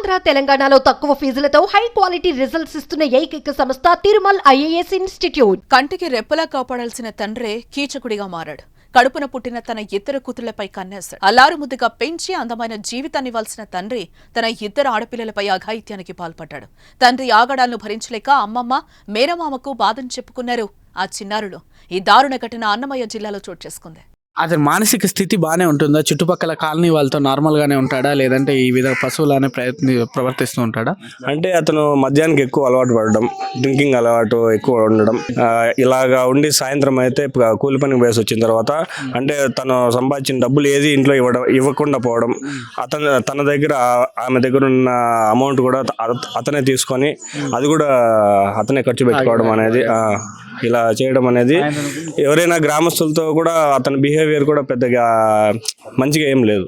ఆంధ్ర తెలంగాణలో తక్కువ ఫీజులతో high quality results ఇస్తున్న ఏకైక సంస్థ తిరుమల్ ఐఏఎస్ ఇన్స్టిట్యూట్. కంటికి రెప్పలా కాపాడాల్సిన తండ్రే కీచకుడిగా మారాడు. కడుపున పుట్టిన తన ఇద్దరు కూతుళ్లపై కన్నేశాడు. అల్లారుముద్దుగా పెంచి అందమైన జీవితాన్ని ఇవ్వాల్సిన తండ్రి తన ఇద్దరు ఆడపిల్లలపై అఘాయిత్యానికి పాల్పడ్డాడు. తండ్రి ఆగడాలను భరించలేక అమ్మమ్మ, మేనమామకు బాధను చెప్పుకున్నారు ఆ చిన్నారులు. ఈ దారుణ ఘటన అన్నమయ్య జిల్లాలో చోటు చేసుకుంది. అతని మానసిక స్థితి బాగానే ఉంటుందా? చుట్టుపక్కల కాలనీ వాళ్ళతో నార్మల్గానే ఉంటాడా, లేదంటే ఈ విధంగా పశువులానే ప్రవర్తిస్తూ ఉంటాడా? అంటే అతను మద్యానికి ఎక్కువ అలవాటు పడడం, డ్రింకింగ్ అలవాటు ఎక్కువ ఉండడం, ఇలాగా ఉండి సాయంత్రం అయితే కూలి పనికి వేసి వచ్చిన తర్వాత అంటే తను సంపాదించిన డబ్బులు ఏది ఇంట్లో ఇవ్వకుండా పోవడం, తన దగ్గర ఆమె దగ్గర ఉన్న అమౌంట్ కూడా అతనే తీసుకొని అది కూడా అతనే ఖర్చు పెట్టుకోవడం అనేది, ఇలా చేయడం అనేది ఎవరైనా గ్రామస్తులతో కూడా అతని బిహేవియర్ కూడా పెద్దగా మంచిగా ఏం లేదు.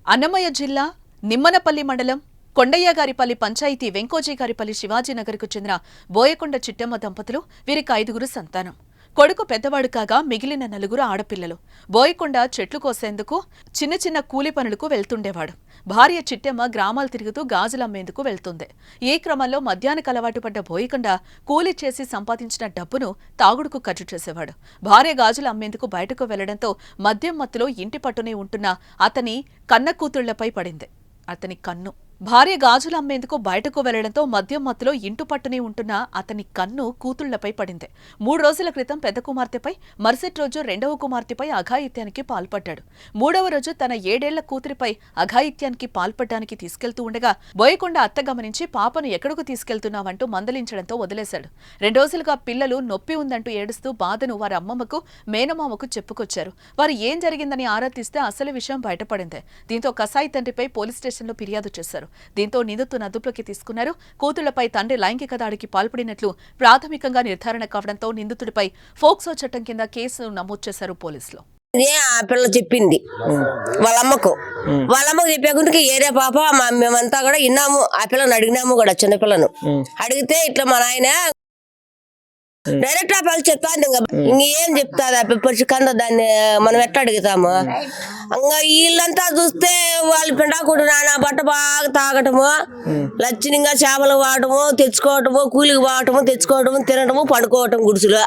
అన్నమయ్య జిల్లా నిమ్మనపల్లి మండలం కొండయ్యగారిపల్లి పంచాయతీ వెంకోజీగారిపల్లి శివాజీనగర్కు చెందిన బోయకొండ చిట్టమ్మ దంపతులు. వీరికి 5గురు సంతానం. కొడుకు పెద్దవాడు కాగా మిగిలిన 4 ఆడపిల్లలు. బోయకొండ చెట్లు కోసేందుకు చిన్న చిన్న కూలి పనులకు వెళ్తుండేవాడు. భార్య చిట్టమ్మ గ్రామాలు తిరుగుతూ గాజులమ్మేందుకు వెళ్తుంది. ఈ క్రమంలో మద్యానికి అలవాటు పడ్డ బోయకొండ కూలి చేసి సంపాదించిన డబ్బును తాగుడుకు ఖర్చు చేసేవాడు. భార్య గాజులు అమ్మేందుకు బయటకు వెళ్లడంతో మద్యం మత్తులో ఇంటి పట్టునే ఉంటున్న అతని కన్న కూతుళ్లపై పడింది అతని కన్ను. భార్య గాజులు అమ్మేందుకు బయటకు వెళ్లడంతో మద్యం మత్తులో ఇంటు పట్టునే ఉంటున్న అతని కన్ను కూతుళ్లపై పడింది. 3 రోజుల క్రితం పెద్ద కుమార్తెపై, మరుసటి రోజు 2వ కుమార్తెపై అఘాయిత్యానికి పాల్పడ్డాడు. 3వ రోజు తన 7 ఏళ్ల కూతురిపై అఘాయిత్యానికి పాల్పడ్డానికి తీసుకెళ్తూ ఉండగా బోయకొండ అత్త గమనించి పాపను ఎక్కడకు తీసుకెళ్తున్నావంటూ మందలించడంతో వదిలేశాడు. 2 రోజులుగా పిల్లలు నొప్పి ఉందంటూ ఏడుస్తూ బాధను వారి అమ్మమ్మకు, మేనమామకు చెప్పుకొచ్చారు. వారు ఏం జరిగిందని ఆరా తీస్తే అసలు విషయం బయటపడింది. దీంతో కసాయి తండ్రిపై పోలీస్ స్టేషన్లో ఫిర్యాదు చేశారు. దీంతో నిందితులను అదుపులోకి తీసుకున్నారు. కూతుళ్లపై తండ్రి లైంగిక దాడికి పాల్పడినట్లు ప్రాథమికంగా నిర్ధారణ కావడంతో నిందితుడిపై ఫోక్సో చట్టం కింద కేసు నమోదు చేశారు పోలీసులు. ఆ పిల్ల చెప్పింది వాళ్ళమ్మకు చెప్పేకుంటే ఏరే పాప మేమంతా కూడా విన్నాము. ఆ పిల్లని అడిగినాము కూడా, చిన్నపిల్లను అడిగితే ఇట్లా మా నాయన డైరెక్ట్ ఆ పిల్లలు చెప్తాను. ఇంకేం చెప్తాది ఆ పిప్పటి కంద, దాన్ని మనం ఎట్లా అడుగుతాము? ఇంకా వీళ్ళంతా చూస్తే వాళ్ళు పిండాకుడు నాన్న బట్ట బాగా తాగటము, లచ్చినిగా చేపలు వాడటము, తెచ్చుకోవటము, కూలికి పోవటము, తెచ్చుకోవటము, తినటము, పడుకోవటం గుడిసులో.